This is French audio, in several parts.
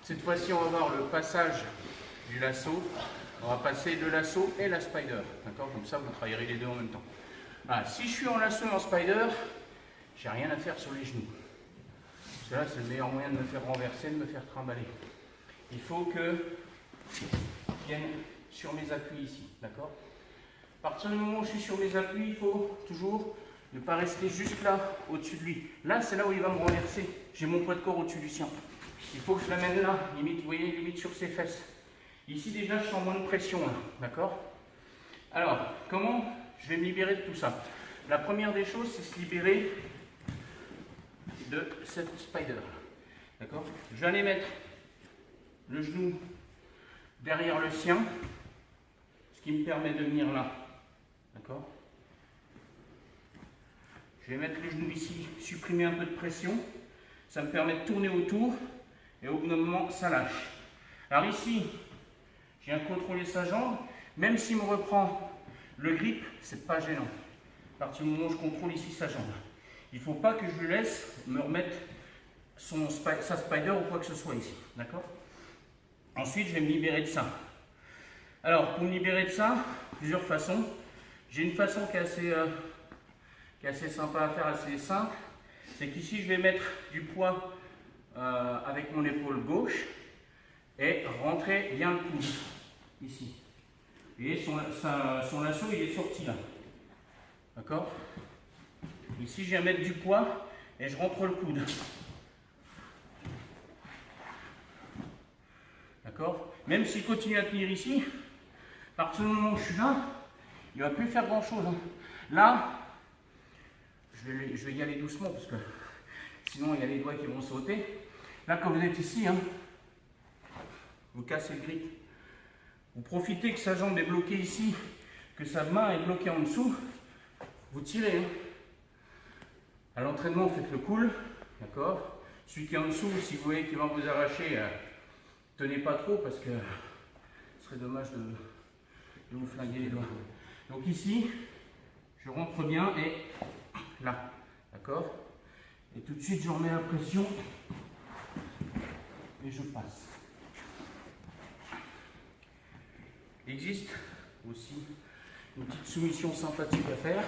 Cette fois-ci, on va voir le passage du lasso. On va passer le lasso et la spider. D'accord? Comme ça, vous travaillerez les deux en même temps. Voilà. Si je suis en lasso et en spider, j'ai rien à faire sur les genoux. Parce que là, c'est le meilleur moyen de me faire renverser, de me faire trimballer. Il faut que je vienne sur mes appuis ici. D'accord? À partir du moment où je suis sur mes appuis, il faut toujours ne pas rester juste là, au-dessus de lui. Là, c'est là où il va me renverser. J'ai mon poids de corps au-dessus du sien. Il faut que je l'amène là, limite, vous voyez, limite sur ses fesses. Ici, déjà, je sens moins de pression, là. D'accord? Alors, comment je vais me libérer de tout ça? La première des choses, c'est se libérer de cette spider. D'accord? Je vais aller mettre le genou derrière le sien, ce qui me permet de venir là. D'accord? Je vais mettre les genoux ici, supprimer un peu de pression. Ça me permet de tourner autour et au bout d'un moment, ça lâche. Alors ici, je viens contrôler sa jambe. Même s'il me reprend le grip, c'est pas gênant. À partir du moment où je contrôle ici sa jambe. Il ne faut pas que je lui laisse me remettre sa spider ou quoi que ce soit ici. D'accord? Ensuite, je vais me libérer de ça. Alors, pour me libérer de ça, plusieurs façons. J'ai une façon qui est assez sympa à faire, assez simple. C'est qu'ici, je vais mettre du poids avec mon épaule gauche et rentrer bien le coude ici. Vous voyez, son lasso, il est sorti là. D'accord? Ici, je viens mettre du poids et je rentre le coude. D'accord? Même s'il continue à tenir ici, à partir du moment où je suis là, il ne va plus faire grand chose. Là, je vais y aller doucement parce que sinon il y a les doigts qui vont sauter. Là, quand vous êtes ici, vous cassez le grip. Vous profitez que sa jambe est bloquée ici, que sa main est bloquée en dessous. Vous tirez. À l'entraînement, faites le cool. D'accord? Celui qui est en dessous, si vous voyez qu'il va vous arracher, tenez pas trop parce que ce serait dommage de vous flinguer les doigts. Donc ici, je rentre bien et là. D'accord? Et tout de suite, je remets la pression et je passe. Il existe aussi une petite soumission sympathique à faire.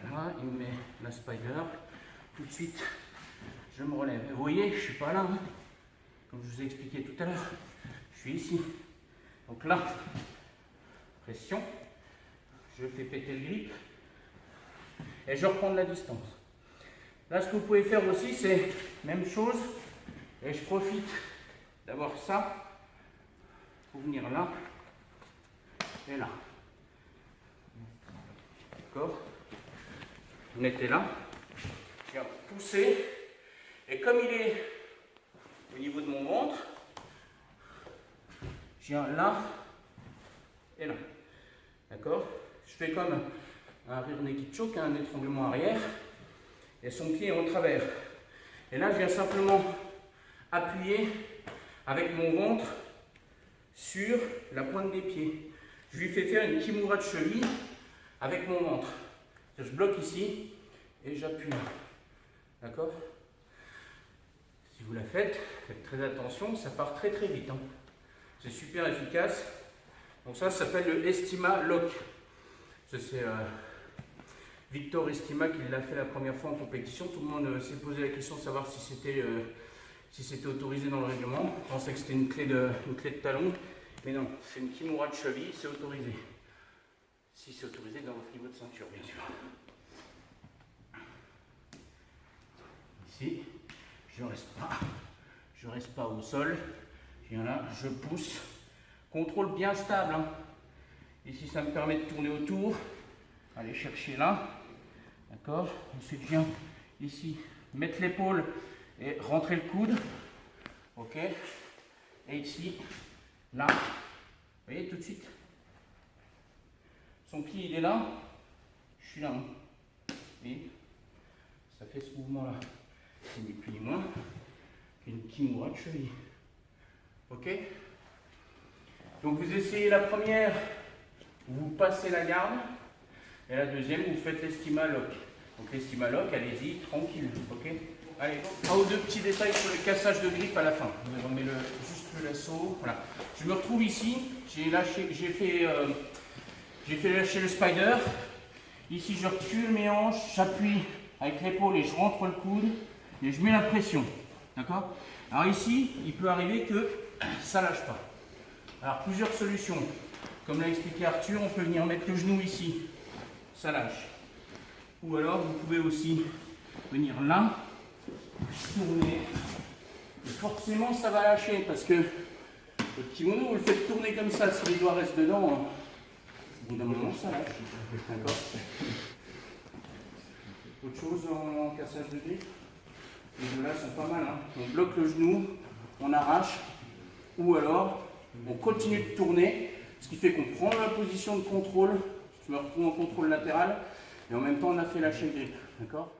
Voilà, il me met la spider. Tout de suite, je me relève. Et vous voyez, je ne suis pas là. Comme je vous ai expliqué tout à l'heure, je suis ici. Donc là, pression. Je fais péter le grip. Et je reprends de la distance. Là, ce que vous pouvez faire aussi, c'est même chose. Et je profite d'avoir ça pour venir là et là. D'accord? Vous mettez là. Je viens pousser. Et comme il est au niveau de mon ventre, je viens là et là. D'accord? Je fais comme un rear naked choke, un étranglement arrière. Et son pied est en travers. Et là, je viens simplement appuyer avec mon ventre sur la pointe des pieds. Je lui fais faire une kimura de cheville avec mon ventre. Je bloque ici et j'appuie là. D'accord? Si vous la faites, faites très attention, ça part très très vite. C'est super efficace. Donc ça s'appelle le Estima Lock. C'est Victor Estima qui l'a fait la première fois en compétition. Tout le monde s'est posé la question de savoir si c'était autorisé dans le règlement. Je pensais que c'était une clé de talon. Mais non, c'est une kimura de cheville, c'est autorisé. Si c'est autorisé dans votre niveau de ceinture, bien sûr. Ici, je reste pas au sol. Je viens là, je pousse. Contrôle bien stable. Ici, ça me permet de tourner autour. Aller chercher là. D'accord? Ensuite, je viens ici mettre l'épaule et rentrer le coude. Ok? Et ici, là. Vous voyez tout de suite? Son pied, il est là. Je suis là. Et ça fait ce mouvement-là. C'est ni plus ni moins qu'une kimura de cheville. Ok? Donc vous essayez la première, vous passez la garde. Et la deuxième, vous faites l'estima lock. Donc l'estima lock, allez-y, tranquille. Ok? allez, un ou deux petits détails sur le cassage de grippe à la fin. On met juste le lasso. Voilà. Je me retrouve ici. J'ai fait lâcher le spider. Ici, je recule mes hanches, j'appuie avec l'épaule et je rentre le coude et je mets la pression. D'accord? Alors ici, il peut arriver que ça lâche pas. Alors plusieurs solutions. Comme l'a expliqué Arthur, on peut venir mettre le genou ici. Ça lâche. Ou alors, vous pouvez aussi venir là, tourner. Et forcément, ça va lâcher parce que le kimono, vous le faites tourner comme ça. Si les doigts restent dedans, au bout d'un moment, ça lâche. D'accord? Autre chose en cassage de grippe? Les deux là sont pas mal. Hein. On bloque le genou, on arrache, ou alors on continue de tourner, ce qui fait qu'on prend la position de contrôle. Je me retrouve en contrôle latéral et en même temps on a fait lâcher le grip. D'accord?